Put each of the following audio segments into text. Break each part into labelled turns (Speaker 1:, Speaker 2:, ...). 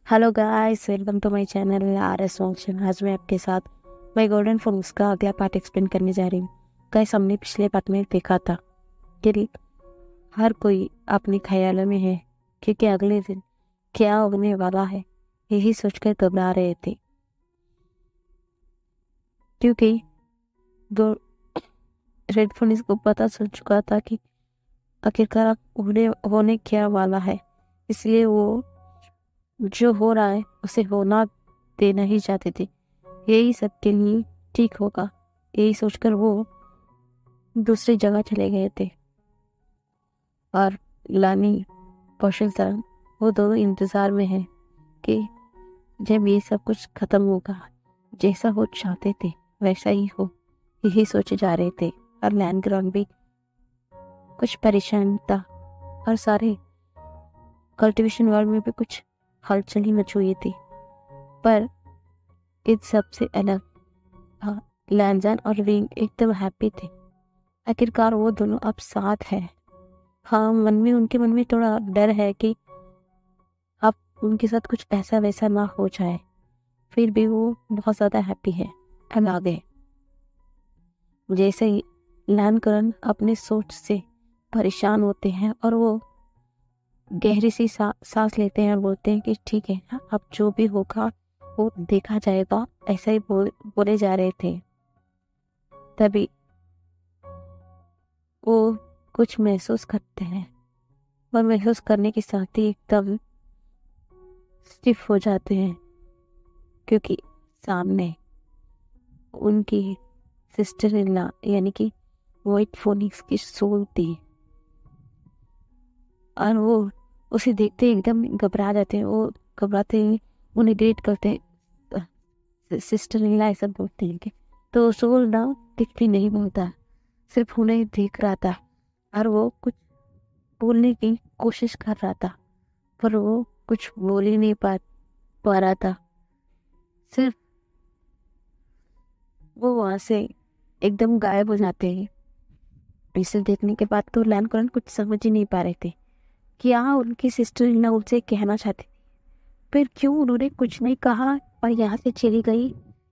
Speaker 1: Hello guys, welcome to my channel RS function. आज मैं आपके साथ माय गोल्डन फॉर्म्स का अगला पार्ट एक्सप्लेन करने जा रही हूँ। गाइस, हमने पिछले पार्ट में देखा था कि हर कोई अपने ख्यालों में है, क्योंकि अगले दिन क्या होने वाला है यही सोचकर घबरा रहे थे। क्योंकि दो रेड फोनिस को पता चल चुका था कि आखिरकार होने क्या वाला है, इसलिए वो जो हो रहा है उसे होना देना ही चाहते थे। यही सबके लिए ठीक होगा, यही सोचकर वो दूसरी जगह चले गए थे। और लानी, कौशल सर, वो दोनों इंतजार में हैं कि जब ये सब कुछ खत्म होगा, जैसा वो चाहते थे वैसा ही हो, यही सोचे जा रहे थे। और लैंड ग्राउंड भी कुछ परेशान था और सारे कल्टीवेशन वर्ल्ड में भी कुछ हलचल ही मची हुई थी। पर इन सबसे अलग लैंडजन और विंग एकदम हैप्पी थे। आखिरकार वो दोनों अब साथ हैं। हाँ, उनके मन में थोड़ा डर है कि अब उनके साथ कुछ ऐसा वैसा ना हो जाए, फिर भी वो बहुत ज्यादा हैप्पी है। अब आगे जैसे ही लैंडकरण अपने सोच से परेशान होते हैं और वो गहरी सी सांस लेते हैं और बोलते हैं कि ठीक है, अब जो भी होगा वो देखा जाएगा, ऐसा ही बोले जा रहे थे। तभी वो कुछ महसूस करते हैं और महसूस करने के साथ ही एकदम स्टिफ हो जाते हैं, क्योंकि सामने उनकी सिस्टर इन लॉ यानी कि व्हाइट फोनिक्स की सोल थी। और वो उसे देखते ही एकदम घबरा जाते हैं। वो घबराते ही उन्हें डेट करते हैं। सिस्टर इन लॉ ऐसा बोलती है कि तो सोल ना दिख भी नहीं बोलता, सिर्फ उन्हें देख रहा था और वो कुछ बोलने की कोशिश कर रहा था, पर वो कुछ बोल ही नहीं पा रहा था। सिर्फ वो वहां से एकदम गायब हो जाते हैं। इसे देखने के बाद तो लैंड कुछ समझ ही नहीं पा रहे थे कि उनकी सिस्टर इन लॉ उनसे कहना चाहती थी, फिर क्यों उन्होंने कुछ नहीं कहा और यहाँ से चली गई,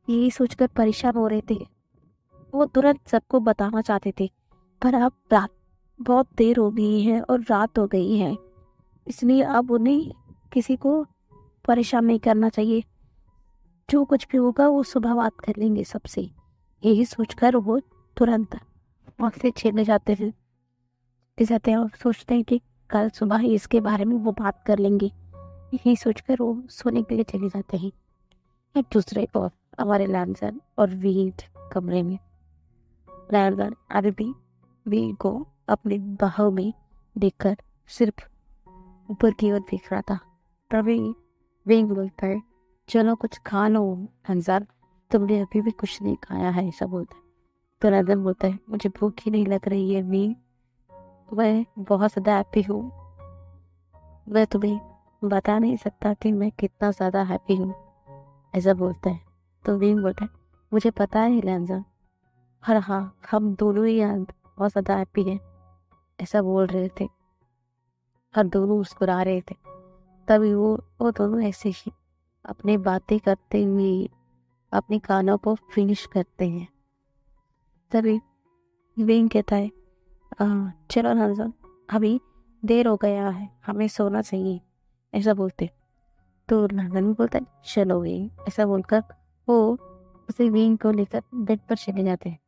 Speaker 1: यही सोचकर परेशान हो रहे थे। वो तुरंत सबको बताना चाहते थे, पर अब रात बहुत देर हो गई है और रात हो गई है, इसलिए अब उन्हें किसी को परेशान नहीं करना चाहिए। जो कुछ भी होगा वो सुबह बात कर लेंगे सबसे, यही सोचकर वो तुरंत वहां से चले जाते हैं। और सोचते हैं कि कल सुबह ही इसके बारे में वो बात कर लेंगे, यही सोचकर वो सोने के लिए चले जाते हैं। एक दूसरे और हमारे लैंसर और वीर कमरे में लैंसर अभी भी वीर को अपने बाहों में देखकर सिर्फ ऊपर की ओर देख रहा था। तभी विंग बोलता है, चलो कुछ खा लो लैंसर, तुमने अभी भी कुछ नहीं खाया है, ऐसा बोलता है। तो लैंसर बोलता है, मुझे भूख ही नहीं लग रही है विंग, मैं बहुत ज्यादा हैप्पी हूँ, मैं तुम्हें बता नहीं सकता कि मैं कितना ज्यादा हैप्पी हूँ, ऐसा बोलता है। तो विंग बोलता है, मुझे पता है लैंसर, और हाँ, हम दोनों ही आज बहुत ज्यादा हैप्पी हैं, ऐसा बोल रहे थे और दोनों मुस्कुरा रहे थे। तभी वो दोनों ऐसे ही अपनी बातें करते हुए अपने कानों को फिनिश करते हैं। तभी विंग कहता है, चलो लैंसर, अभी देर हो गया है, हमें सोना चाहिए, ऐसा बोलते। तो लैंसर भी बोलता है, चलो विंग, ऐसा बोलकर वो उसे विंग को लेकर बेड पर चले जाते हैं।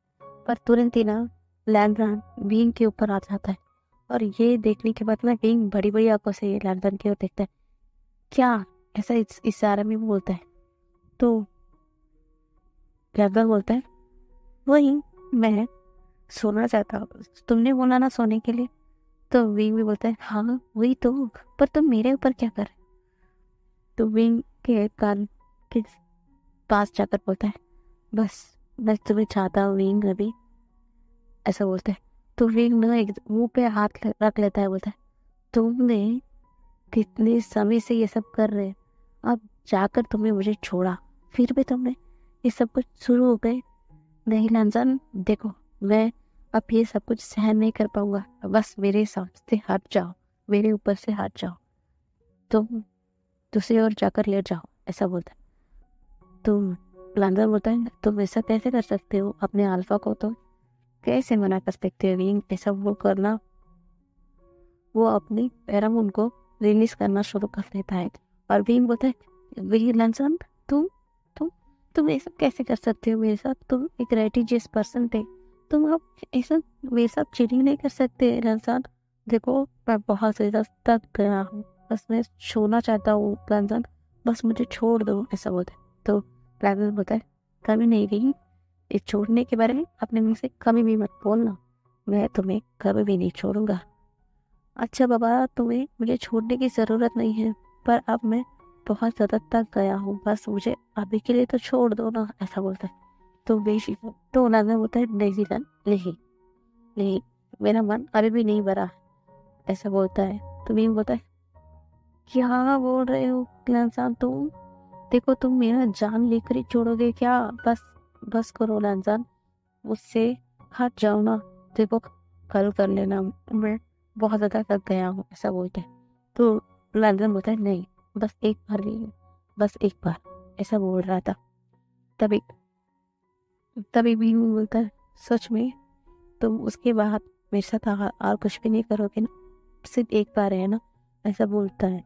Speaker 1: पर तुरंत ही ना लैंसर विंग के ऊपर आ जाता है और ये देखने के बाद ना विंग बड़ी बड़ी आंखों से लैंसर की ओर देखता है। क्या, ऐसा इस इशारे में बोलता है। तो लैंसर बोलता है, वही, मैं सोना चाहता हूँ, तुमने बोला ना सोने के लिए। तो विंग भी बोलता है, हाँ वही तो, पर तुम मेरे ऊपर क्या कर रहे हो? तो विंग के कान के पास जाकर बोलता है, बस मैं तुम्हें चाहता हूँ विंग, अभी, ऐसा बोलता है। तो विंग ना एक मुंह पे हाथ रख लेता है, बोलता है, तुमने कितने समय से ये सब कर रहे, अब जाकर तुमने मुझे छोड़ा, फिर भी तुमने ये सब कुछ शुरू हो गए। नहीं लंजन, देखो, मैं अब ये सब कुछ सहन नहीं कर पाऊंगा, बस मेरे सामने से हट जाओ, मेरे ऊपर से हट जाओ। तुम दूसरी ओर जाकर लेट जाओ, ऐसा बोलता है। तुम लैंडर बोलता है, तुम ऐसा कैसे कर सकते हो, अपने अल्फा को तो कैसे मना कर सकते हो विंग, ऐसा वो करना। वो अपनी पैरामून को रिलीज करना शुरू कर देता है और विंग बोलता है, विंग लैंसन, तुम तुम तुम ऐसा कैसे कर सकते हो मेरे साथ, तुम एक रेटिजियस पर्सन थे, तुम अब ऐसा मेरे साथ चीटिंग नहीं कर सकते लैंसन। देखो मैं बहुत ज्यादा थक गया हूँ, बस मैं छोड़ना चाहता हूँ लैंसन, बस मुझे छोड़ दो, ऐसा बोलता है। तो लैंसन बोलता है, कभी नहीं विंग, इस छोड़ने के बारे में अपने मुंह से कभी भी मत बोलना, मैं तुम्हें कभी भी नहीं छोड़ूंगा। अच्छा बाबा, तुम्हें मुझे छोड़ने की ज़रूरत नहीं है, पर अब मैं बहुत ज़्यादा थक गया हूँ, बस मुझे अभी के लिए तो छोड़ दो ना, ऐसा बोलता है। तो बेशी तो उन्होंने बोलता है, नहीं जीलन, नहीं नहीं, मेरा मन अभी भी नहीं भरा, ऐसा बोलता है। तो भीम बोलता है, क्या बोल रहे हो इंसान तुम, देखो तुम मेरा जान लेकर ही छोड़ोगे क्या, बस बस करो इंसान, मुझसे हट जाओ ना, देखो कल कर लेना, मैं बहुत ज़्यादा थक गया हूँ, ऐसा बोलता है। तो लंदन बोलता है, नहीं बस एक बार ही, बस एक बार, ऐसा बोल रहा था। तभी तभी भी बोलता है, सच में तुम उसके बाद मेरे साथ और कुछ भी नहीं करोगे ना, सिर्फ एक बार है ना, ऐसा बोलता है।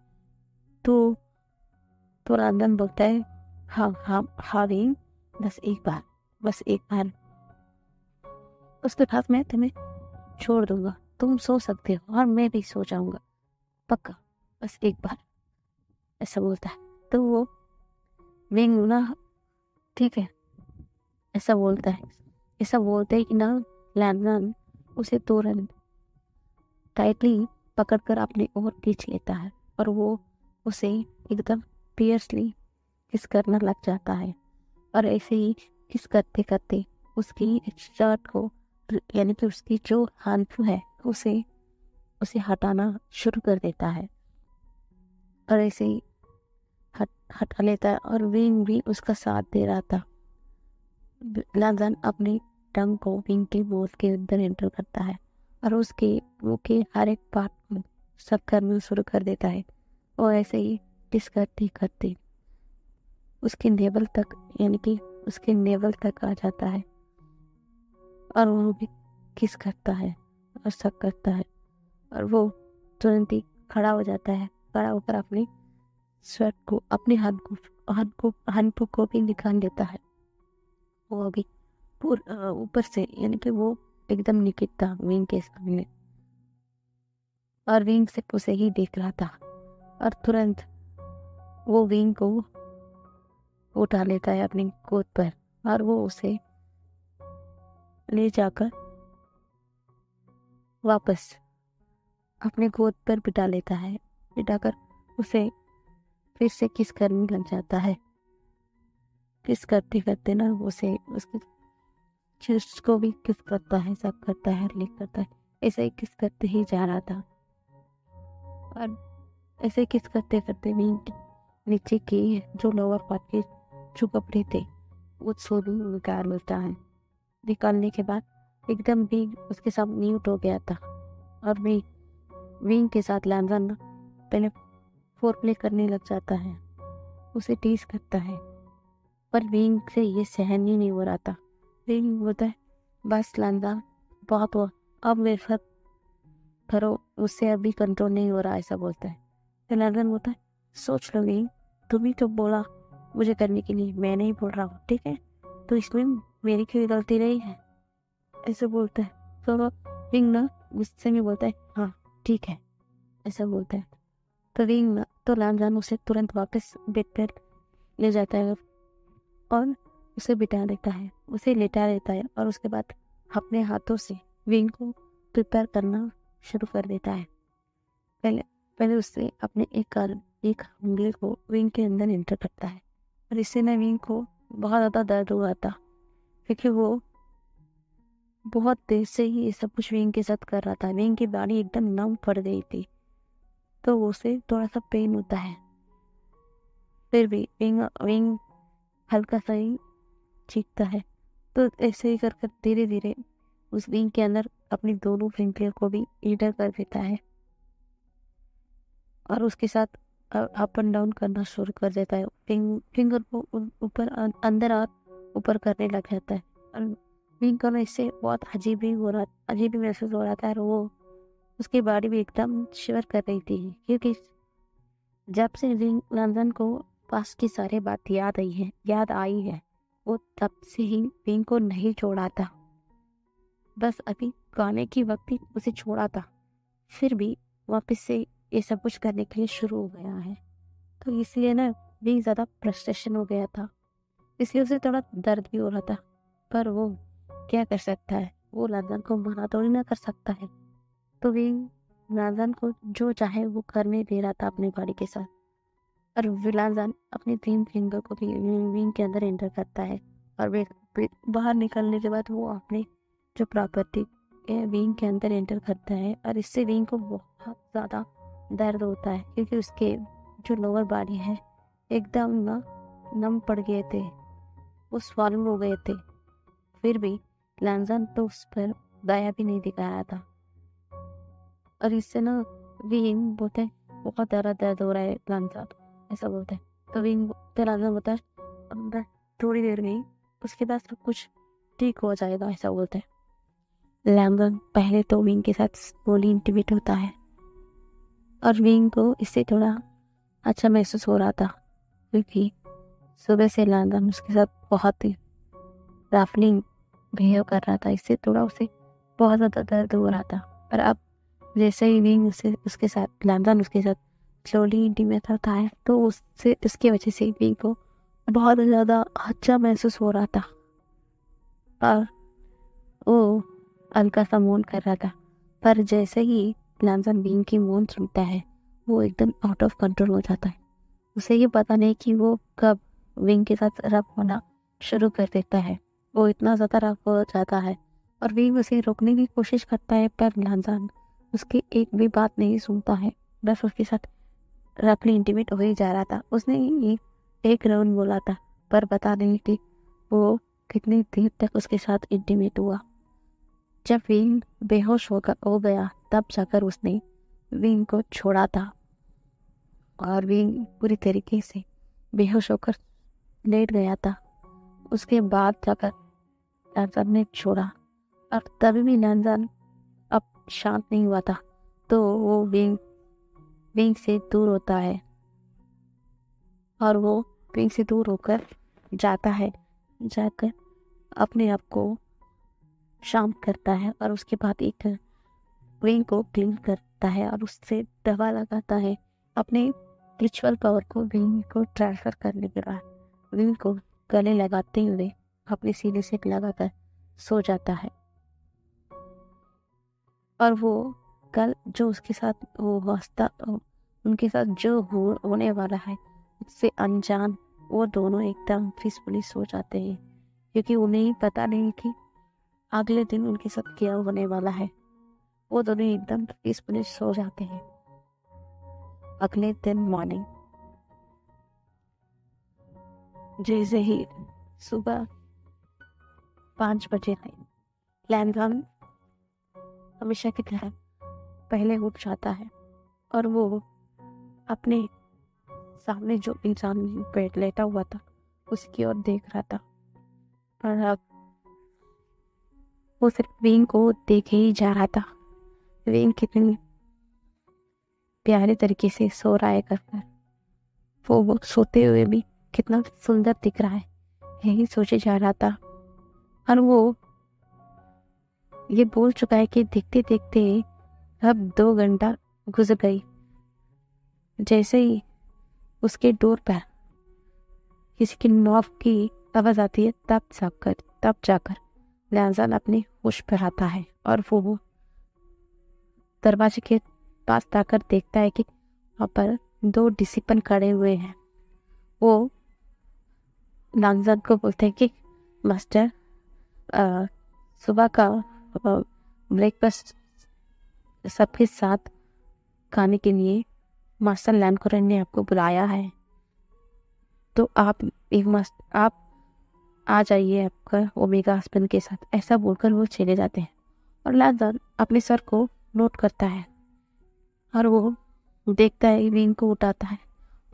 Speaker 1: तो लंदन बोलता है, हाँ हाँ हाँ भी, बस एक बार, बस एक बार, उसके बाद मैं तुम्हें छोड़ दूंगा, तुम सो सकते हो और मैं भी सो जाऊंगा, पक्का, बस एक बार, ऐसा बोलता है। तो वो विंग ना, ठीक है, ऐसा बोलता है। ऐसा बोलते ही कि ना लैंडन उसे तुरंत टाइटली पकड़कर अपनी ओर खींच लेता है और वो उसे एकदम फियर्सली किस करने लग जाता है। और ऐसे ही किस करते करते उसकी शर्ट को, यानी कि उसकी जो हाथ है उसे उसे हटाना शुरू कर देता है और ऐसे ही हटा लेता है और विंग भी उसका साथ दे रहा था। लंदन अपनी टंग को विंग के बोल के अंदर एंटर करता है और उसके मुंह के हर एक पार्ट को सब करना शुरू कर देता है। और ऐसे ही किस करते करते उसके नेवल तक, यानी कि उसके नेवल तक आ जाता है और वो भी किस करता है और सब करता है और वो तुरंत ही खड़ा हो जाता है। खड़ा होकर अपनी स्वेट को, अपने हाथ को भी निकाल लेता है। वो अभी ऊपर से, यानी कि वो एकदम निकट था विंग के सामने और विंग से उसे ही देख रहा था और तुरंत वो विंग को उठा लेता है अपनी गोद पर और वो उसे ले जाकर वापस अपने गोद पर बिठा लेता है। बिठाकर उसे फिर से किस करने लग जाता है। किस करते करते ना उसे उसके चेस्ट को भी किस करता है, सब करता है, लिख करता है, ऐसे ही किस करते ही जा रहा था। और ऐसे किस करते करते भी नीचे के जो लोअर पार्ट के जो कपड़े थे वो सोनू निकाल लेता है। निकालने के बाद एकदम भी उसके साथ म्यूट हो गया था और भी विंग के साथ लैंडन पहले फोर प्ले करने लग जाता है, उसे टीज करता है पर विंग से ये सहन ही नहीं हो रहा था। विंग बोलता है, बस लैंडन बहुत हुआ, अब मेरे साथ करो, उससे अभी कंट्रोल नहीं हो रहा, ऐसा बोलता है। तो लैंडन बोलता है, सोच लो विंग, तुम ही तो बोला मुझे करने के लिए, मैं नहीं बोल रहा हूँ, ठीक है, तो इसमें मेरी कोई गलती नहीं है, ऐसे बोलता है। तो विंग ना गुस्से में बोलता है, हाँ ठीक है, ऐसा बोलता है। तो विंग ना, तो लैंडन उसे तुरंत वापस बेड पर ले जाता है और उसे बिठा देता है, उसे लेटा देता है और उसके बाद अपने हाथों से विंग को प्रिपेयर करना शुरू कर देता है। पहले पहले उससे अपने एक उंगली को विंग के अंदर एंटर करता है और इससे ना विंग को बहुत ज़्यादा दर्द हुआ था क्योंकि वो बहुत देर से ही ये सब कुछ विंग के साथ कर रहा था। विंग की बॉडी एकदम नम पड़ गई थी तो उसे थोड़ा सा पेन होता है, फिर भी विंग विंग हल्का सा ही चीखता है। तो ऐसे ही कर कर धीरे धीरे उस विंग के अंदर अपनी दोनों फिंगर को भी ईडर कर देता है और उसके साथ अप एंड डाउन करना शुरू कर देता है। फिंगर को ऊपर अंदर और ऊपर करने लग जाता है। और विंग को ना इससे बहुत अजीब ही महसूस हो रहा था। और वो उसकी बॉडी भी एकदम शिवर कर रही थी, क्योंकि जब से विंग लंदन को पास की सारी बात याद आई है, वो तब से ही विंग को नहीं छोड़ा था। बस अभी गाने की वक्त ही उसे छोड़ा था, फिर भी वापस से ये सब कुछ करने के लिए शुरू हो गया है। तो इसलिए ना भी ज़्यादा फ्रस्ट्रेशन हो गया था, इसलिए उसे थोड़ा दर्द भी हो रहा था। पर वो क्या कर सकता है, वो लंदन को मना थोड़ी ना कर सकता है। तो विंग लंदन को जो चाहे वो करने दे रहा था अपनी बॉडी के साथ। और लंदन अपने तीन फिंगर को भी विंग के अंदर एंटर करता है। और बाहर निकलने के बाद वो अपने जो प्रॉपर्टी विंग के अंदर एंटर करता है। और इससे विंग को बहुत ज़्यादा दर्द होता है, क्योंकि उसके जो लोअर बॉडी है एकदम ना नम पड़ गए थे, वो स्वॉल्व हो गए थे। फिर भी लैंजन तो उस पर दया भी नहीं दिखाया था। और इससे ना विंग बोलते हैं बहुत दर्द हो रहा है लैंजन, ऐसा बोलते हैं। तो विंग तो लैंजन बोलता है अंदर थोड़ी देर में उसके बाद सब कुछ ठीक हो जाएगा, ऐसा बोलते हैं। लैंजन पहले तो विंग के साथ स्लोली इंटीमेट होता है, और विंग को इससे थोड़ा अच्छा महसूस हो रहा था, क्योंकि सुबह से लैंजन उसके साथ बहुत ही रफली बिहेव कर रहा था। इससे थोड़ा उसे बहुत ज़्यादा दर्द हो रहा था। पर अब जैसे ही विंग उसके साथ लैंजन उसके साथ स्लोली इंटीमेट होता है, तो उसकी वजह से विंग को बहुत ज़्यादा अच्छा महसूस हो रहा था। और वो हल्का सा मौन कर रहा था। पर जैसे ही लैंजन विंग की मौन सुनता है, वो एकदम आउट ऑफ कंट्रोल हो जाता है। उसे ये पता नहीं कि वो कब विंग के साथ रफ होना शुरू कर देता है। वो इतना ज़्यादा रफ हो जाता है, और विंग उसे रोकने की कोशिश करता है, पर लैंजन उसकी एक भी बात नहीं सुनता है। बस उसके साथ रफली इंटीमेट हो ही जा रहा था। उसने ये एक राउंड बोला था, पर बता नहीं कि वो कितनी देर तक उसके साथ इंटीमेट हुआ। जब विंग बेहोश हो गया, तब जाकर उसने विंग को छोड़ा था। और विंग पूरी तरीके से बेहोश होकर लेट गया था। उसके बाद जाकर लैंजन ने छोड़ा, और तभी भी लैंजन अब शांत नहीं हुआ था। तो वो विंग से दूर होता है, और वो विंग से दूर होकर जाकर अपने आप को शांत करता है। और उसके बाद एक विंग को क्लीन करता है, और उससे दवा लगाता है। अपने रिचुअल पावर को विंग को ट्रांसफर करने के बाद विंग को गले लगाते हुए अपने सीने से लगाकर सो जाता है। और वो कल जो उसके साथ उनके साथ जो होने वाला है उससे अनजान वो दोनों एकदम पीसफुली सो जाते हैं, क्योंकि उन्हें पता नहीं कि अगले दिन उनके साथ क्या होने वाला है। वो दोनों एकदम पीसफुली सो जाते हैं। अगले दिन मॉर्निंग जैसे ही सुबह 5 बजे है, लैंजन हमेशा की तरह पहले उठ जाता है, और वो अपने सामने जो इंसान बेड लेटा हुआ था उसकी ओर देख रहा था। पर अब वो सिर्फ विंग को देखे ही जा रहा था। विंग कितनी प्यारे तरीके से सो रहा है कर वो सोते हुए भी कितना सुंदर दिख रहा है, यही सोचे जा रहा था। और वो ये बोल चुका है कि देखते देखते अब 2 घंटा गुजर गई। जैसे ही उसके डोर पर किसी की नॉक की आवाज आती है, तब जाकर लैंजन अपने होश पर आता है। और वो दरवाजे के पास जाकर देखता है कि वहाँ पर 2 डिसिपन खड़े हुए हैं। वो लैंजन को बोलते हैं कि मास्टर, सुबह का ब्रेकफास्ट सबके साथ खाने के लिए मास्टर लैंडकोरन ने आपको बुलाया है, तो आप आ जाइए आपका ओमेगा हस्बैंड के साथ। ऐसा बोलकर वो चले जाते हैं, और लैंजन अपने सर को नोट करता है, और वो देखता है विंग को उठाता है।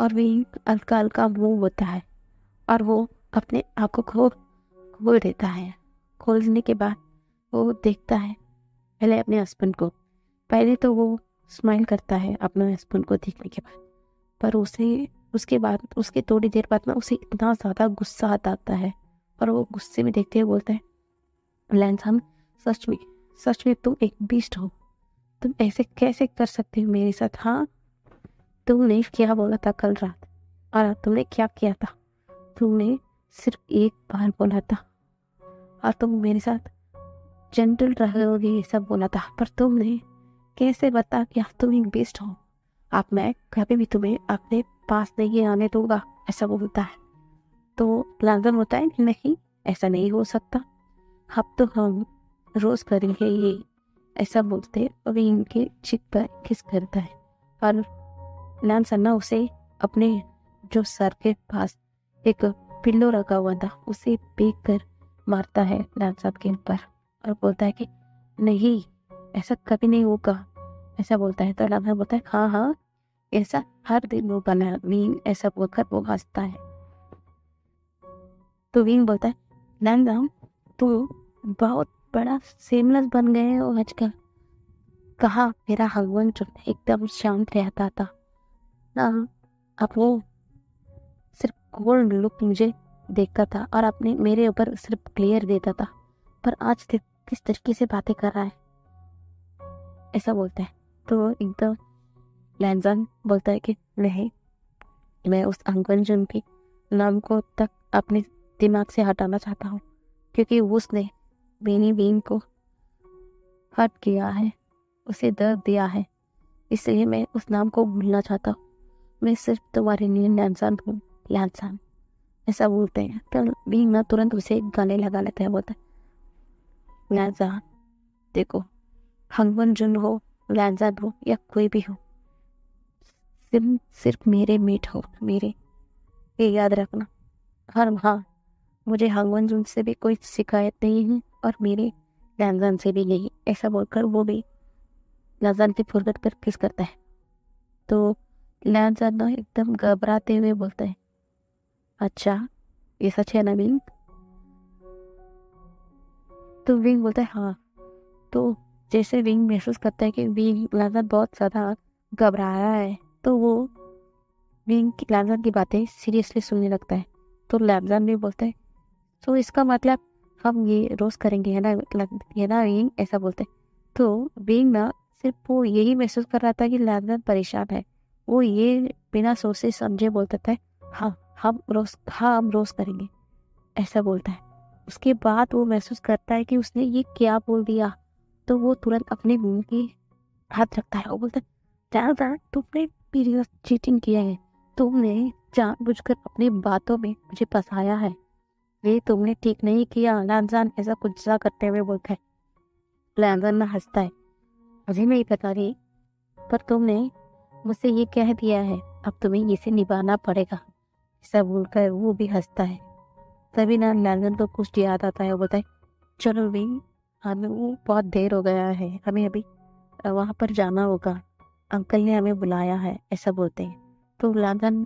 Speaker 1: और भी हल्का हल्का मुंह होता है और वो अपने आंखों को खोल देता है। खोलने के बाद वो देखता है पहले अपने हस्बैंड को। पहले तो वो स्माइल करता है अपने हस्बैंड को देखने के बाद, पर उसके बाद उसके थोड़ी देर बाद ना उसे इतना ज़्यादा गुस्सा आता है और वो गुस्से में देखते हुए बोलता है, लैंसम, सच में तुम एक बीस्ट हो। तुम ऐसे कैसे कर सकते हो मेरे साथ? हाँ, तुमने क्या बोला था कल रात और तुमने क्या किया था? तुमने सिर्फ एक बार बोला था और तुम मेरे साथ जेंटल रहोगे ऐसा बोला था, पर तुमने कैसे बता कि तुम एक बेस्ट हो? अब मैं कभी भी तुम्हें अपने पास नहीं आने दूंगा, ऐसा बोलता है। तो लाजम होता है कि नहीं, ऐसा नहीं हो सकता, अब तो हम रोज करेंगे ये, ऐसा बोलते अभी इनके चित पर किस करता है और लैन सन्ना उसे अपने जो सर के पास एक पिल्लो रखा हुआ था उसे पीक कर मारता है लैन साहब के ऊपर और बोलता है कि नहीं, ऐसा कभी नहीं होगा, ऐसा बोलता है। तो लैन साहब बोलता है हाँ हाँ, ऐसा हर दिन होगा ना वीन, ऐसा बोलकर वो हंसता है। तो वीन बोलता है, लैन साहब तू बहुत बड़ा सेमलेस बन गए हो आजकल। कहा मेरा हगवन जो एकदम शांत रहता था ना, अब वो सिर्फ कोल्ड लुक मुझे देखता था और अपने मेरे ऊपर सिर्फ क्लियर देता था, पर आज देख किस तरीके से बातें कर रहा है, ऐसा बोलता है। तो एकदम लैंजन बोलता है कि नहीं, मैं उस अंगनजन के नाम को तक अपने दिमाग से हटाना चाहता हूँ, क्योंकि उसने बेनी बीन को हर्ट किया है, उसे दर्द दिया है, इसलिए मैं उस नाम को भूलना चाहता हूँ। मैं सिर्फ तुम्हारे लिए लैंसान हूँ, लैंसान, ऐसा बोलते हैं। तो बीन ना तुरंत उसे गले लगा लेता है, बोलता है लैंसान देखो, हंगवन जुन हो, लैंसान हो या कोई भी हो, सिर्फ मेरे मेट हो, मेरे, ये याद रखना। और हाँ, मुझे हंगवन जुन से भी कोई शिकायत नहीं है और मेरे लैंसान से भी नहीं, ऐसा बोलकर वो भी लैंसान की फुर्सत पर किस करता है। तो लैंसान ना एकदम घबराते हुए बोलता है, अच्छा ये सच है ना विंग? तो विंग बोलता है हाँ। तो जैसे विंग महसूस करता है कि विंग लैंसान बहुत ज़्यादा घबरा रहा है, तो वो विंग की लैंसान की बातें सीरियसली सुनने लगता है। तो लैंसान भी बोलता है, तो इसका मतलब हम ये रोज करेंगे है ना, ये ना विंग, ऐसा बोलते हैं। तो विंग ना सिर्फ वो यही महसूस कर रहा था कि लैंसान परेशान है, वो ये बिना सोचे समझे बोलता था हाँ हम रोज करेंगे, ऐसा बोलता है। उसके बाद वो महसूस करता है कि उसने ये क्या बोल दिया, तो वो तुरंत अपने मुंह की हाथ रखता है और बोलता है, जान तुमने मेरे साथ चीटिंग किया है, तुमने जानबूझकर अपनी बातों में मुझे फंसाया है, ये तुमने ठीक नहीं किया। लैंसान ऐसा कुछ सा करते हुए बोलता है। लैंसान ना हंसता है, मुझे नहीं पता रही, पर तुमने मुझसे ये कह दिया है, अब तुम्हें इसे निभाना पड़ेगा, ऐसा बोलकर वो भी हंसता है। तभी ना लैंसन को कुछ याद आता है, वो बताए चलो भी, हमें वो बहुत देर हो गया है, हमें अभी वहाँ पर जाना होगा, अंकल ने हमें बुलाया है, ऐसा बोलते हैं। तो लैंसन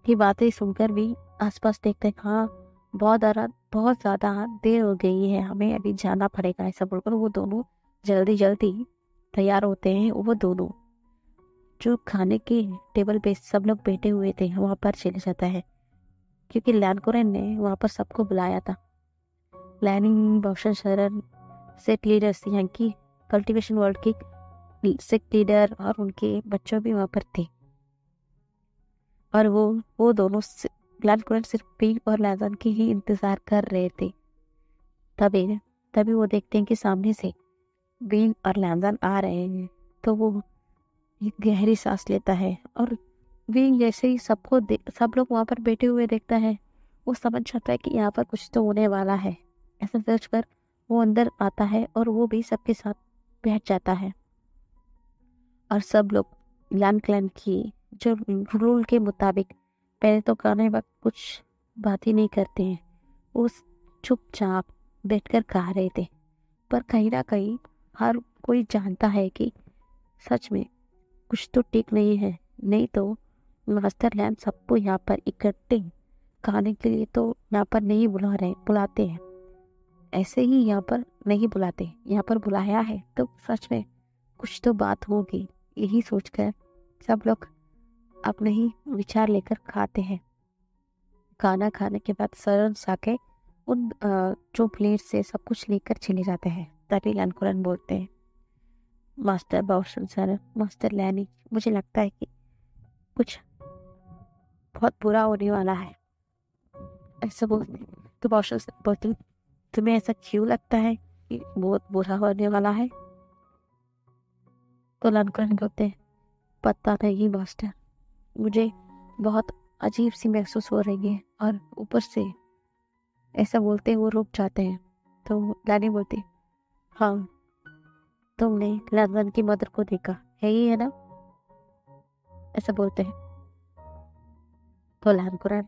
Speaker 1: की बातें सुनकर भी आसपास देखते हैं, हाँ बहुत ज़्यादा देर हो गई है, हमें अभी जाना पड़ेगा, ऐसा बोलकर वो दोनों जल्दी जल्दी तैयार होते हैं। वो दोनों जो खाने के टेबल पे सब लोग बैठे हुए थे वहाँ पर चले जाता है, क्योंकि लैनकोरन ने वहाँ पर सबको बुलाया था। लैनिंग बॉक्सन शरण सेट लीडर्स यहाँ की कल्टीवेशन वर्ल्ड की सेट लीडर और उनके बच्चों भी वहाँ पर थे, और वो दोनों लैनकोरन सिर्फ पिंक और लैंसन की ही इंतजार कर रहे थे। तभी तभी वो देखते हैं कि सामने से बीन और लैंसन आ रहे हैं। तो वो एक गहरी सांस लेता है और बीन जैसे ही सब लोग वहाँ पर बैठे हुए देखता है, वो समझ जाता है कि यहाँ पर कुछ तो होने वाला है, ऐसा सोचकर वो अंदर आता है और वो भी सबके साथ बैठ जाता है। और सब लोग लैन क्लैन की जो रूल के मुताबिक पहले तो खाने वक्त कुछ बात ही नहीं करते हैं, वो चुपचाप बैठकर खा रहे थे। पर कहीं ना कहीं हर कोई जानता है कि सच में कुछ तो ठीक नहीं है, नहीं तो मास्टर लैन सबको यहाँ पर इकट्ठे खाने के लिए तो यहाँ पर नहीं बुलाते हैं। ऐसे ही यहाँ पर नहीं बुलाते, यहाँ पर बुलाया है तो सच में कुछ तो बात होगी। यही सोचकर सब लोग अपने ही विचार लेकर खाते हैं। खाना खाने के बाद सरन साके उन जो प्लेट से सब कुछ लेकर चले जाते हैं। तभी लनकुरन बोलते हैं, मास्टर बाउशन सर, मास्टर लैनी, मुझे लगता है कि कुछ बहुत बुरा होने वाला है। ऐसा बोलते तो बाउशन सर बोलते, तुम्हें ऐसा क्यों लगता है कि बहुत बुरा होने वाला है? तो लनकुरन बोलते हैं, पता नहीं मास्टर, मुझे बहुत अजीब सी महसूस हो रही है। और ऊपर से ऐसा बोलते वो रुक जाते हैं। तो लैनी बोलती, हाँ, तुमने लंदन की मदर को देखा है ही है ना? ऐसा बोलते हैं। तो लैनकुरन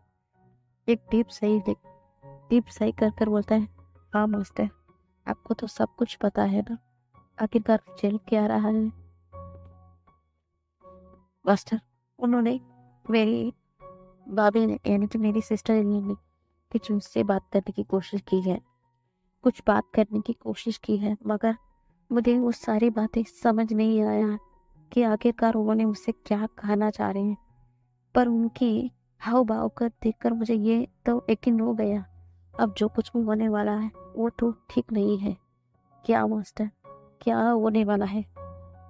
Speaker 1: एक डीप सही कर कर बोलता है, हाँ मास्टर, आपको तो सब कुछ पता है ना, आखिरकार चल क्या रहा है? मास्टर, उन्होंने मेरी भाभी ने यानी कि मेरी सिस्टर इन ने कुछ मुझसे बात करने की कोशिश की है, कुछ बात करने की कोशिश की है, मगर मुझे वो सारी बातें समझ नहीं आया कि आखिरकार उन्होंने मुझसे क्या कहना चाह रहे हैं। पर उनकी हाव भाव कर देखकर मुझे ये तो यकीन हो गया, अब जो कुछ भी होने वाला है वो तो ठीक नहीं है। क्या मास्टर, क्या होने वाला है?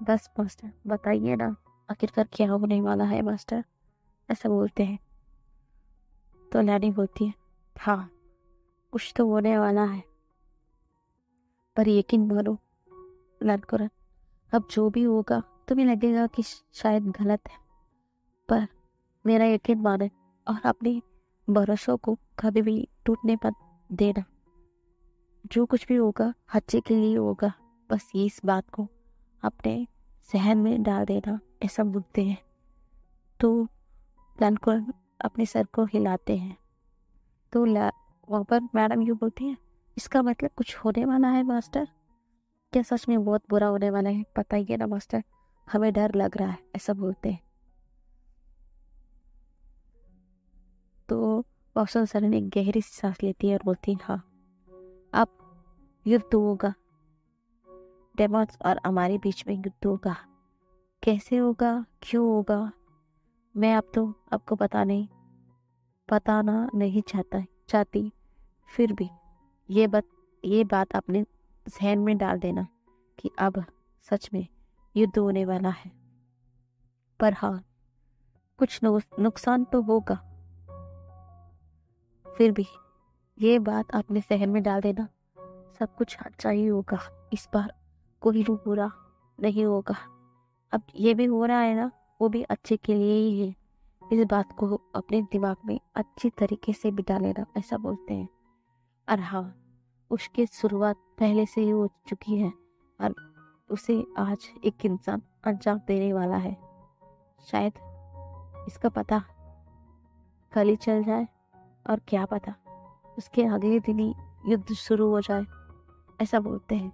Speaker 1: बस मास्टर बताइए ना, आखिरकार क्या होने वाला है मास्टर? ऐसा बोलते हैं। तो लैनी बोलती है, हाँ, कुछ तो होने वाला है, पर यकीन मानो लनकुरन, अब जो भी होगा तुम्हें लगेगा कि शायद गलत है, पर मेरा यकीन माने और अपने भरोसों को कभी भी टूटने मत देना। जो कुछ भी होगा अच्छे के लिए होगा, बस ये इस बात को अपने जहन में डाल देना। ऐसा बोलते हैं। तो लनकुरन अपने सर को हिलाते हैं। तो वहाँ पर मैडम यूँ बोलती है, इसका मतलब कुछ होने वाला है मास्टर? क्या सच में बहुत बुरा होने वाला है? बताइए ना मास्टर, हमें डर लग रहा है। ऐसा बोलते हैं। तो वासन सर एक गहरी सी सांस लेती है और बोलती है, हाँ, अब युद्ध होगा, डेमॉन्स और हमारे बीच में युद्ध होगा। कैसे होगा, क्यों होगा, मैं अब तो आपको बताना नहीं चाहती। फिर भी ये बात अपने जहन में डाल देना कि अब सच में युद्ध होने वाला है। पर हाँ, कुछ नुकसान तो होगा। फिर भी ये बात अपने जहन में डाल देना, सब कुछ अच्छा ही होगा। इस बार कोई भी बुरा नहीं होगा। अब ये भी हो रहा है ना, वो भी अच्छे के लिए ही है। इस बात को अपने दिमाग में अच्छी तरीके से बिठा लेना। ऐसा बोलते हैं। और हाँ, उसकी शुरुआत पहले से ही हो चुकी है और उसे आज एक इंसान अंजाम देने वाला है। शायद इसका पता कल ही चल जाए, और क्या पता उसके अगले दिन ही युद्ध शुरू हो जाए। ऐसा बोलते हैं।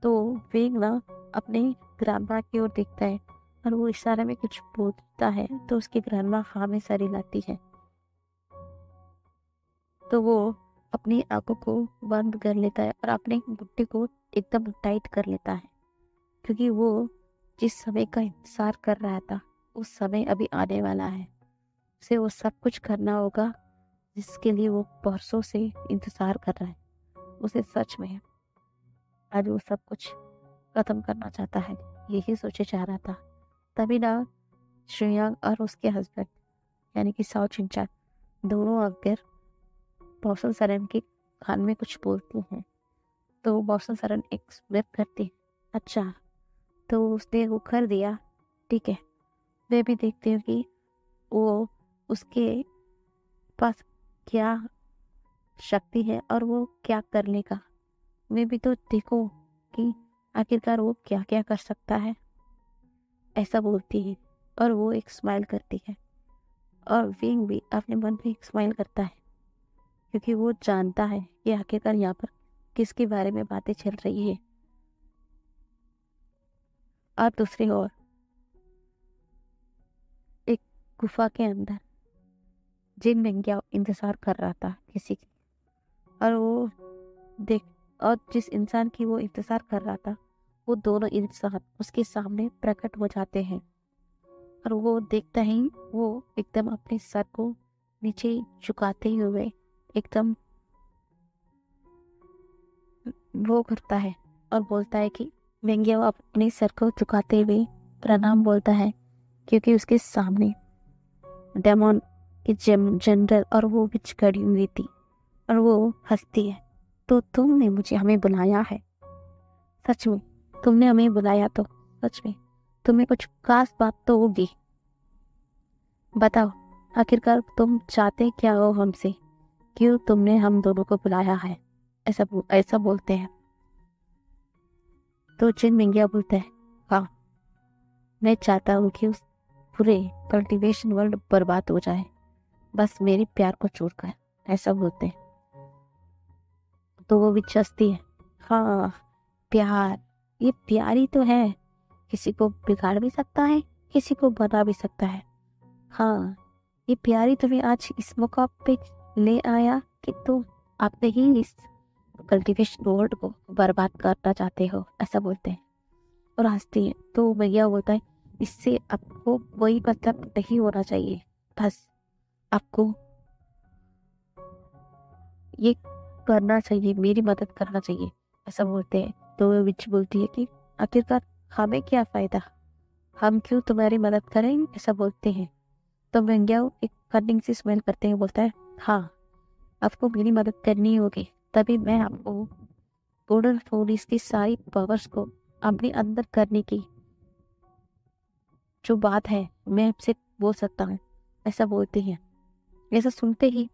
Speaker 1: तो वेग ना अपने ग्रांडमा की ओर देखता है और वो इशारे में कुछ बोलता है तो उसकी ग्रांडमा हाँ में सर हिलाती है। तो वो अपनी आंखों को बंद कर लेता है और अपने घुट्टे को एकदम टाइट कर लेता है, क्योंकि वो जिस समय का इंतजार कर रहा था उस समय अभी आने वाला है। उसे वो सब कुछ करना होगा जिसके लिए वो बरसों से इंतजार कर रहा है। उसे सच में आज वो सब कुछ खत्म करना चाहता है, यही सोचे जा रहा था। तभी ना श्रेयांग और उसके हस्बैंड यानी कि साओ चिंचान दोनों आकर बॉसन सरन के कान में कुछ बोलती हैं। तो बॉसन सरन एक्सप्लेन करती है, अच्छा, तो उसने वो कर दिया, ठीक है, मैं भी देखती हूँ कि वो उसके पास क्या शक्ति है और वो क्या कर लेगा। मैं भी तो देखो कि आखिरकार वो क्या क्या कर सकता है। ऐसा बोलती है और वो एक स्माइल करती है और विंग भी अपने मन में एक स्माइल करता है, क्योंकि वो जानता है कि आखिरकार यहाँ पर किसके बारे में बातें चल रही है। और दूसरी ओर एक गुफा के अंदर जिन मेंग्या इंतजार कर रहा था किसी की, और वो देख और जिस इंसान की वो इंतजार कर रहा था वो दोनों इंसान उसके सामने प्रकट हो जाते हैं। और वो देखता ही वो एकदम अपने सर को नीचे झुकाते हुए एकदम वो करता है और बोलता है कि वेंग्या वो अपने सर को झुकाते हुए प्रणाम बोलता है, क्योंकि उसके सामने डेमोन की जनरल और वो भी खड़ी हुई थी। और वो हंसती है, तो तुमने मुझे हमें बुलाया है, सच में तुमने हमें बुलाया, तो सच में तुम्हें कुछ खास बात तो होगी, बताओ आखिरकार तुम चाहते क्या हो हमसे, क्यों तुमने हम दोनों को बुलाया है, ऐसा बोलते हैं। तो जिन मिंगिया बोलता है, हाँ मैं चाहता हूँ कि उस पूरे कल्टीवेशन वर्ल्ड बर्बाद हो जाए, बस मेरे प्यार को छोड़कर, ऐसा बोलते हैं। तो वो भी हंसती है, हाँ प्यार, ये प्यार ही तो है, किसी को बिगाड़ भी सकता है, किसी को बना भी सकता है। हाँ ये प्यार ही तुम्हें आज इस मौका पे ले आया कि तुम अपने ही इस कल्टीवेशन वर्ल्ड को बर्बाद करना चाहते हो, ऐसा बोलते हैं और हंसती है। तो भैया बोलता है, इससे आपको कोई मतलब नहीं होना चाहिए, बस आपको ये करना चाहिए, मेरी मदद करना चाहिए, ऐसा बोलते हैं। तो वो विच बोलती है कि आखिरकार हमें क्या फायदा, हम क्यों तुम्हारी मदद करें, ऐसा बोलते हैं। तो वेंग्या एक कनिंग से स्मेल करते हुए बोलता है, हाँ आपको मेरी मदद करनी होगी, तभी मैं आपको गोल्डन फोर्स की सारी पावर्स को अपने अंदर करने की जो बात है मैं आपसे बोल सकता हूँ, ऐसा बोलते हैं। ऐसा सुनते ही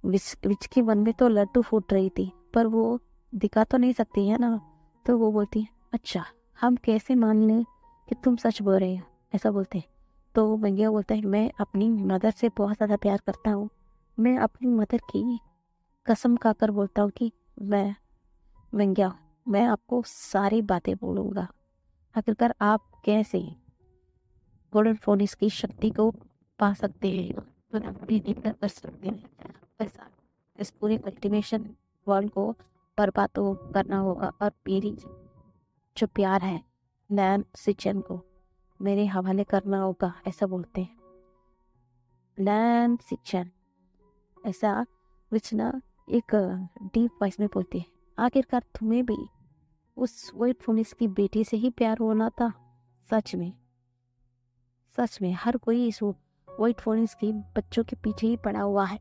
Speaker 1: विच के मन में तो लड्डू फूट रही थी, पर वो दिखा तो नहीं सकती है ना। तो वो बोलती है, अच्छा हम कैसे मान लें कि तुम सच बोल रहे हो, ऐसा बोलते हैं। तो वेंग्या बोलता है, मैं अपनी मदर से बहुत ज़्यादा प्यार करता हूँ, मैं अपनी मदर की कसम खाकर बोलता हूँ कि मैं वेंग्या मैं आपको सारी बातें बोलूँगा, आखिरकार आप कैसे गोल्डन फोनिस की शक्ति को पा सकते हैं, तो अपनी निकल कर सकते हैं, ऐसा इस पूरे कल्टीवेशन वर्ल्ड को बर्बाद तो करना होगा, और मेरी जो प्यार है नैन सिचन को मेरे हवाले करना होगा, ऐसा बोलते हैं। लैन सिचन ऐसा विचना एक डीप वॉइस में बोलती है, आखिरकार तुम्हें भी उस वाइट फोनिस की बेटी से ही प्यार होना था, सच में सच में हर कोई इस वाइट फोनिस की बच्चों के पीछे ही पड़ा हुआ है,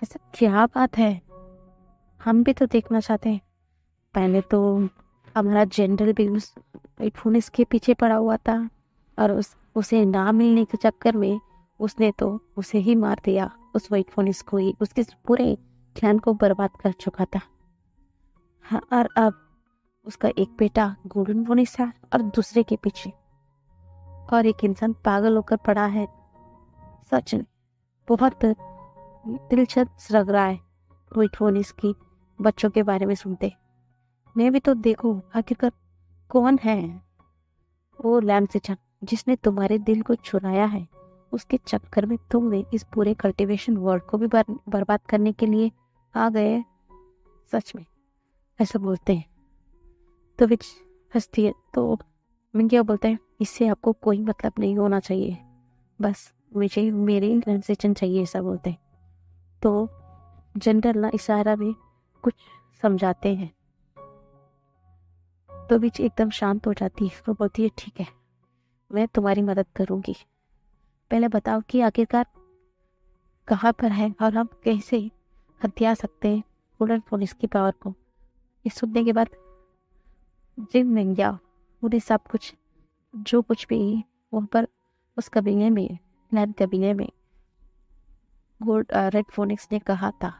Speaker 1: ऐसा क्या बात है, हम भी तो देखना चाहते हैं। पहले तो हमारा जनरल भी उस वाइट फोनिस के पीछे पड़ा हुआ था, और उसे ना मिलने के चक्कर में उसने तो उसे ही मार दिया, उस वाइट फोनिस को ही, उसके पूरे क्लैन को बर्बाद कर चुका था। हाँ, और अब उसका एक बेटा गोल्डन फोनिस है और दूसरे के पीछे और एक इंसान पागल होकर पड़ा है, सच में बहुत दिलचस्प लग रहा है वाइट फोनिस की बच्चों के बारे में सुनते। मैं भी तो देखूं आखिरकार कौन है वो लैंसिचन जिसने तुम्हारे दिल को चुराया है, उसके चक्कर में तुमने इस पूरे कल्टीवेशन वर्ल्ड को भी बर्बाद करने के लिए आ गए, सच में, ऐसा बोलते हैं। तो विच हंसती है। तो मिंगिया बोलता है, इससे आपको कोई मतलब नहीं होना चाहिए, बस मुझे मेरे लैंसिचन चाहिए, ऐसा बोलते हैं। तो जनरल ना इशारा में कुछ समझाते हैं। तो विच एकदम शांत हो जाती है, वो बोलती है, ठीक है मैं तुम्हारी मदद करूंगी, पहले बताओ कि आखिरकार कहाँ पर है और हम कैसे हथिया सकते हैं गोल्डन फोनिस की पावर को। ये सुनने के बाद जिम मिंगिया उन्हें सब कुछ जो कुछ भी वहाँ पर उस कबीले में लैंड कबीले में गोल्ड रेड फोनिक्स ने कहा था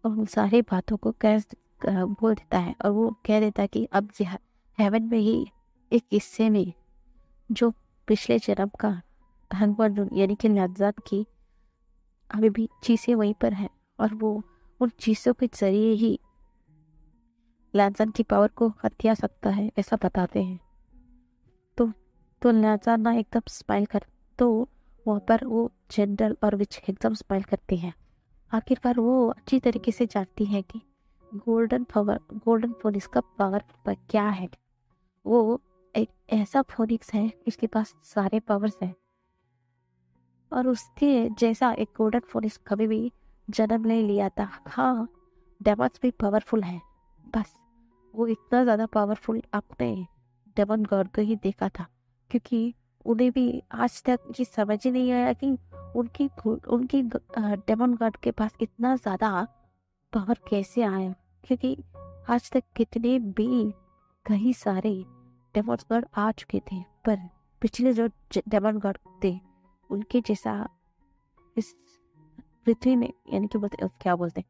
Speaker 1: और उन सारी बातों को बोल देता है, और वो कह देता है कि अब हेवन में ही एक किस्से में जो पिछले जन्म का धनवर यानी कि लज्जात की अभी भी चीज़ें वहीं पर है, और वो उन चीज़ों के जरिए ही लैंसन की पावर को हथिया सकता है, ऐसा बताते हैं। तो तो नाचाना एकदम स्माइल कर, तो वहाँ पर वो जनरल और विच एकदम स्माइल करती हैं। आखिरकार वो अच्छी तरीके से जानती है कि गोल्डन फोनिक्स का पावर पर क्या है। वो एक ऐसा फोनिक्स है उसके पास सारे पावर्स हैं, और उसके जैसा एक गोल्डन फोनिक्स कभी भी जन्म नहीं लिया था। हाँ, डेमॉन्स भी पावरफुल है, बस वो इतना ज़्यादा पावरफुल आपने डेमन गॉड को ही देखा था, क्योंकि उन्हें भी आज तक ये समझ ही नहीं आया कि उनकी उनकी डेमन गॉड के पास इतना ज़्यादा पावर कैसे आया। क्योंकि आज तक कितने भी कई सारे डेमन गॉड आ चुके थे, पर पिछले जो डेमन गॉड थे उनके जैसा इस पृथ्वी में, यानी कि बोलते क्या बोलते हैं,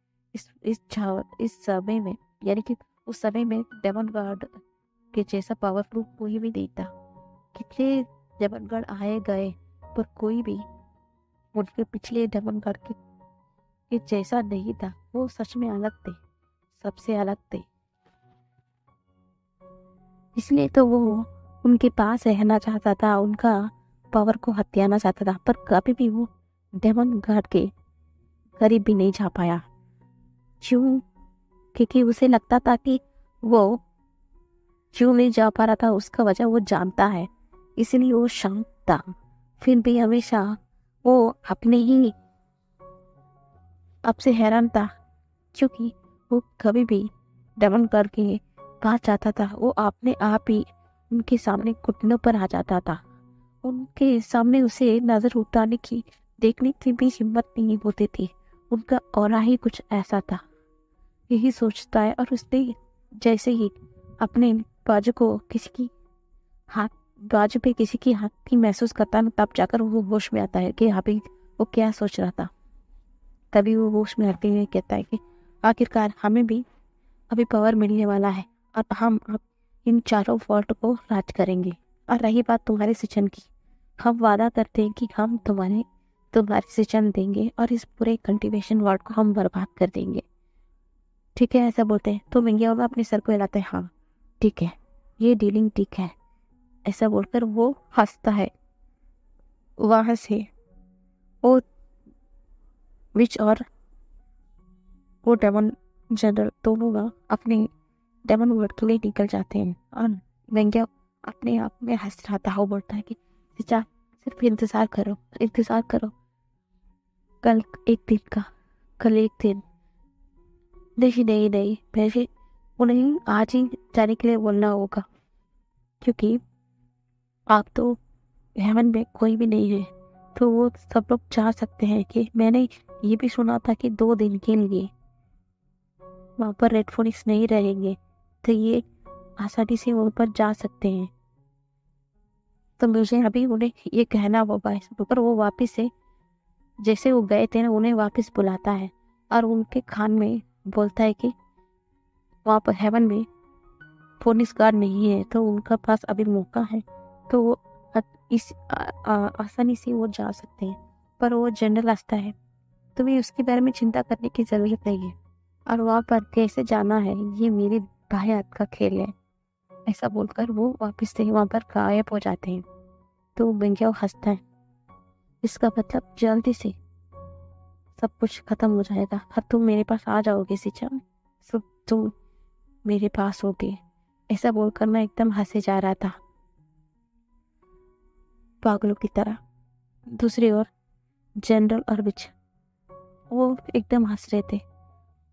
Speaker 1: इस समय में, यानी कि उस समय में डेमन गॉड के जैसा पावरफुल कोई भी नहीं था। कितने डेमन गॉड आए गए, पर कोई भी उनके पिछले डेमन गॉड के जैसा नहीं था। वो सच में अलग थे, सबसे अलग थे। इसलिए तो वो उनके पास रहना चाहता था, उनका पावर को हथियाना चाहता था, पर कभी भी वो डेमन गॉड के करीब भी नहीं जा पाया। क्यों? क्योंकि उसे लगता था कि वो क्यों नहीं जा पा रहा था, उसका वजह वो जानता है, इसलिए वो शांत था। फिर भी हमेशा वो अपने ही आपसे हैरान था, क्योंकि वो कभी भी डेमन करके पास जाता था, वो अपने आप ही उनके सामने घुटनों पर आ जाता था। उनके सामने उसे नजर उतारने की, देखने की भी हिम्मत नहीं होती थी। उनका ऑरा ही कुछ ऐसा था, यही सोचता है। और उसने जैसे ही अपने बाजू को किसी की हाथ बाजू पे किसी की हाथ की महसूस करता है, तब जाकर वो होश में आता है कि अभी वो क्या सोच रहा था। तभी वो होश में आते हुए कहता है कि आखिरकार हमें भी अभी पावर मिलने वाला है, और हम अब इन चारों वॉल्ट को राज करेंगे। और रही बात तुम्हारे सिचन की, हम वादा करते हैं कि हम तुम्हारे सिचन देंगे, और इस पूरे कल्टीवेशन वार्ड को हम बर्बाद कर देंगे। ठीक है, ऐसा बोलते हैं तो मिंगिया अपने सर को हिलाते हैं। हाँ ठीक है, ये डीलिंग ठीक है, ऐसा बोलकर वो हंसता है। वहां से वो विच और वो डेमन जनरल दोनों ना अपने डेमन वर्ड के लिए निकल जाते हैं। और मिंगिया अपने आप में हंस रहा था। वो बोलता है कि चाचा सिर्फ इंतजार करो, इंतजार करो, कल एक दिन का, कल एक दिन। नहीं नहीं नहीं, वैसे उन्हें आज ही जाने के लिए बोलना होगा, क्योंकि आप तो हेवन में कोई भी नहीं है। तो वो सब लोग चाह सकते हैं कि मैंने ये भी सुना था कि 2 दिन के लिए वहाँ पर रेड फोनिक्स नहीं रहेंगे, तो ये आसानी से वहाँ पर जा सकते हैं। तो मुझे अभी उन्हें ये कहना होगा। इस पर वो वापस से जैसे वो गए थे ना, उन्हें वापस बुलाता है और उनके कान में बोलता है कि वहाँ पर हेवन में फोनिक्स गार्ड नहीं है, तो उनका पास अभी मौका है, तो वो आसानी से वो जा सकते हैं। पर वो जनरल रास्ता है, तुम्हें उसके बारे में चिंता करने की जरूरत नहीं है, और वहाँ पर कैसे जाना है ये मेरे भाई हाथ का खेल है। ऐसा बोलकर वो वापस से वहाँ पर गायब हो जाते हैं। तो बेंगिया हंसता है, इसका मतलब जल्दी से सब कुछ खत्म हो जाएगा और तुम मेरे पास आ जाओगे सिचम, सब तुम मेरे पास होगे। ऐसा बोलकर मैं एकदम हंसे जा रहा था पागलों की तरह। दूसरी ओर जनरल और विच वो एकदम हंस रहे थे।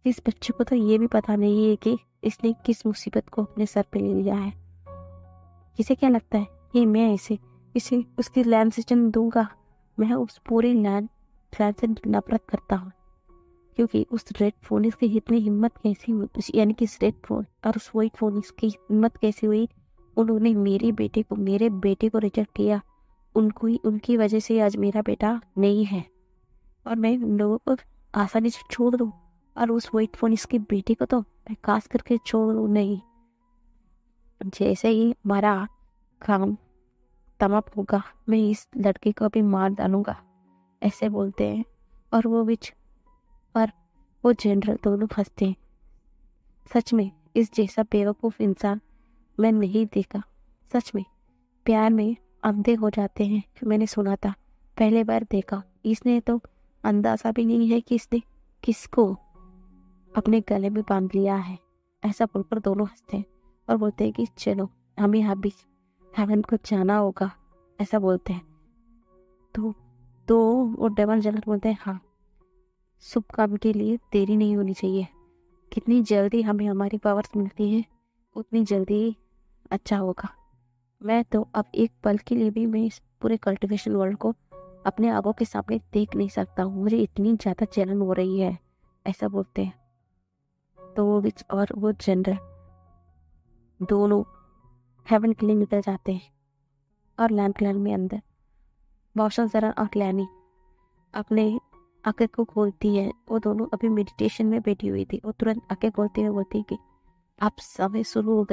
Speaker 1: इस बच्चे को तो ये भी पता नहीं है कि इसने किस मुसीबत को अपने सर पे ले लिया है। इसे क्या लगता है कि मैं इसे उसकी लैंड सिचन दूंगा? मैं उस पूरे लैंड फ्लैट से नफरत करता हूँ, क्योंकि उस रेड फोनिक्स की इतनी हिम्मत कैसी हुई, यानी कि इस रेड फोन और उस वाइट फोनिक्स की हिम्मत कैसी हुई, उन्होंने मेरे बेटे को रिजेक्ट किया। उनकी वजह से आज मेरा बेटा नहीं है, और मैं उन लोगों को आसानी से छोड़ दूँ, और उस वाइट फोनिक्स के बेटे को तो मैं खास करके छोड़ दूँ नहीं। जैसे ही हमारा काम समाप्त होगा, मैं इस लड़के को भी मार डालूंगा, ऐसे बोलते हैं। और वो जनरल दोनों हंसते हैं। सच में इस जैसा बेवकूफ इंसान मैं नहीं देखा। सच में प्यार में अंधे हो जाते हैं, मैंने सुना था, पहले बार देखा। इसने तो अंदाजा भी नहीं है कि इसने किसको अपने गले में बांध लिया है। ऐसा बोलकर दोनों हंसते हैं और बोलते हैं कि चलो हमें अभी हेवन को जाना होगा, ऐसा बोलते हैं। तो वो डेमन जनरल बोलते हैं, हाँ, शुभ काम के लिए देरी नहीं होनी चाहिए। कितनी जल्दी हमें हमारी पावर्स मिलती है उतनी जल्दी अच्छा होगा। मैं तो अब एक पल के लिए भी मैं इस पूरे कल्टीवेशन वर्ल्ड को अपने आंखों के सामने देख नहीं सकता हूँ, मुझे इतनी ज़्यादा जलन हो रही है, ऐसा बोलते हैं। तो वो विच और वो जनरल दोनों हेवन के लिए निकल जाते हैं और लैंड क्लैन में अंदर बौशन जरा और लैनी अपने आंखें को खोलती है। वो दोनों अभी मेडिटेशन में बैठी हुई थी। वो तुरंत आंखें खोलती हुए बोलती है कि अब समय शुरू हो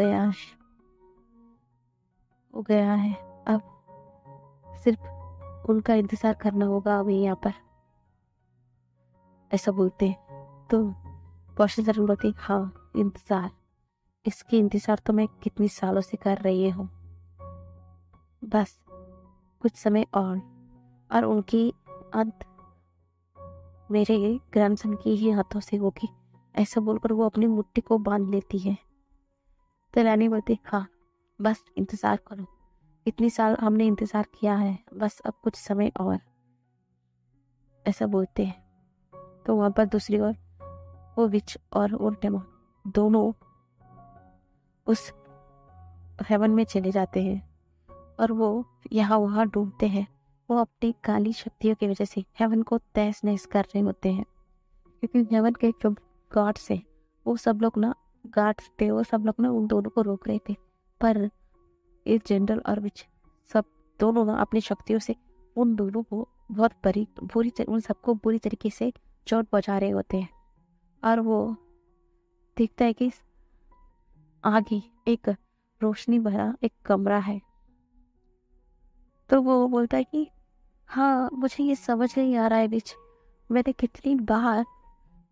Speaker 1: गया है, अब सिर्फ उनका इंतजार करना होगा अभी यहाँ पर, ऐसा बोलते हैं। तो बौशन जरा बोलती, हाँ, इंतजार, इसकी इंतजार तो मैं कितनी सालों से कर रही हूँ, बस कुछ समय और उनकी अंत मेरे ग्रैंडसन की ही हाथों से होगी, ऐसा बोलकर वो अपनी मुट्ठी को बांध लेती है। तो लैनी बोलती, हाँ, बस इंतजार करो, इतनी साल हमने इंतजार किया है, बस अब कुछ समय और, ऐसा बोलते हैं। तो वहां पर दूसरी ओर वो विच और वो डेमन दोनों उस हेवन में चले जाते हैं और वो यहाँ वहाँ ढूंढते हैं। वो अपनी काली शक्तियों की वजह से हेवन को तहस नहस कर रहे होते हैं, क्योंकि हेवन के जो गार्ड्स हैं वो सब लोग ना गार्ड्स थे, वो सब लोग ना उन दोनों को रोक रहे थे। पर इस जनरल और विच सब दोनों ना अपनी शक्तियों से उन दोनों को बहुत उन सबको बुरी तरीके से चोट पहुंचा रहे होते हैं। और वो दिखता है कि आगे एक रोशनी भरा एक कमरा है। तो वो बोलता है कि हाँ, मुझे ये समझ नहीं आ रहा है विच, मैंने कितनी बार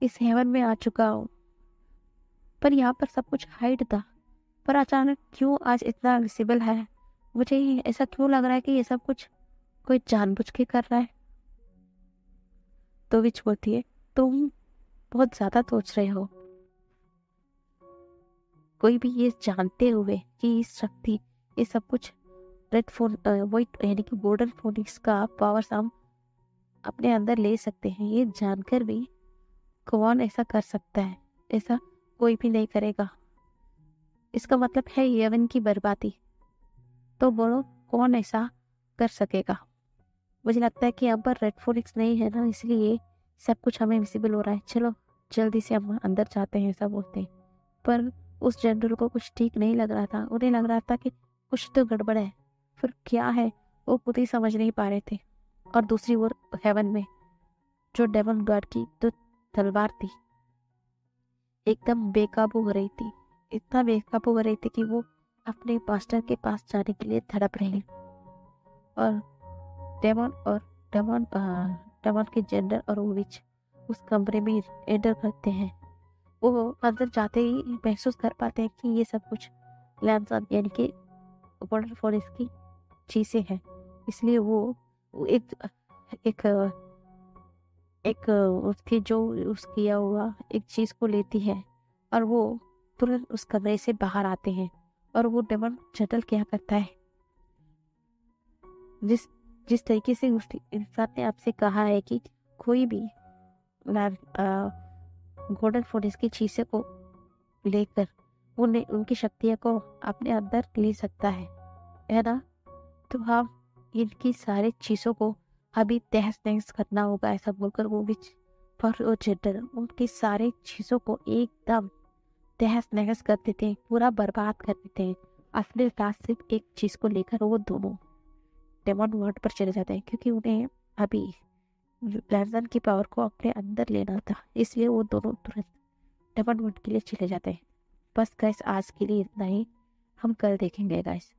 Speaker 1: इस हेवन में आ चुका हूँ, पर यहाँ पर सब कुछ हाइड था, पर अचानक क्यों आज इतना विजिबल है। मुझे ऐसा क्यों लग रहा है कि ये सब कुछ कोई जानबूझ के कर रहा है। तो विच बोलती है, तुम बहुत ज्यादा सोच रहे हो, कोई भी ये जानते हुए कि ये सब कुछ रेड फोन वही यानी कि गोल्डन फोनिक्स का पावर हम अपने अंदर ले सकते हैं, ये जानकर भी कौन ऐसा कर सकता है। ऐसा कोई भी नहीं करेगा, इसका मतलब है यवन की बर्बादी। तो बोलो कौन ऐसा कर सकेगा। मुझे लगता है कि यहाँ पर रेड फोनिक्स नहीं है ना, इसलिए सब कुछ हमें विजिबल हो रहा है। चलो जल्दी से हम अंदर जाते हैं, ऐसा बोलते हैं। पर उस जनरल को कुछ ठीक नहीं लग रहा था, उन्हें लग रहा था कि कुछ तो गड़बड़ है, फिर क्या है वो खुद ही समझ नहीं पा रहे थे। और दूसरी ओर हेवन में जो डेमन गॉड की जो तलवार थी एकदम बेकाबू हो रही थी, इतना बेकाबू हो रही थी कि वो अपने मास्टर के पास जाने के लिए तड़प रही। और डेमन और डेमन डेमन के जनरल और विच उस कमरे में एंटर करते हैं। वो अंदर जाते ही महसूस कर पाते हैं कि ये सब कुछ लैंसन यानी कि गोल्डन फॉरेस्ट की चीजें हैं। इसलिए वो एक एक उसकी जो उस किया हुआ एक चीज को लेती है और वो तुरंत उस कमरे से बाहर आते हैं। और वो डेमन जनरल क्या करता है, जिस जिस तरीके से उस इंसान ने आपसे कहा है कि कोई भी गोल्डन फॉरेस्ट की चीजें को लेकर उन्हें उनकी शक्तियों को अपने अंदर ले सकता है ना। तो हम इनकी सारी चीजों को अभी तहस नहस करना होगा, ऐसा बोलकर वो भी पर वो जनरल उनकी सारी चीजों को एकदम तहस नहस कर देते हैं, पूरा बर्बाद कर देते हैं। अपने पास सिर्फ एक चीज को लेकर वो दोनों डेमन वर्ल्ड पर चले जाते हैं, क्योंकि उन्हें अभी लैंसन की पावर को अपने अंदर लेना था। इसलिए वो दोनों तुरंत डेमन वर्ल्ड के लिए चले जाते हैं। बस गाइस आज के लिए इतना ही, हम कल देखेंगे गाइस।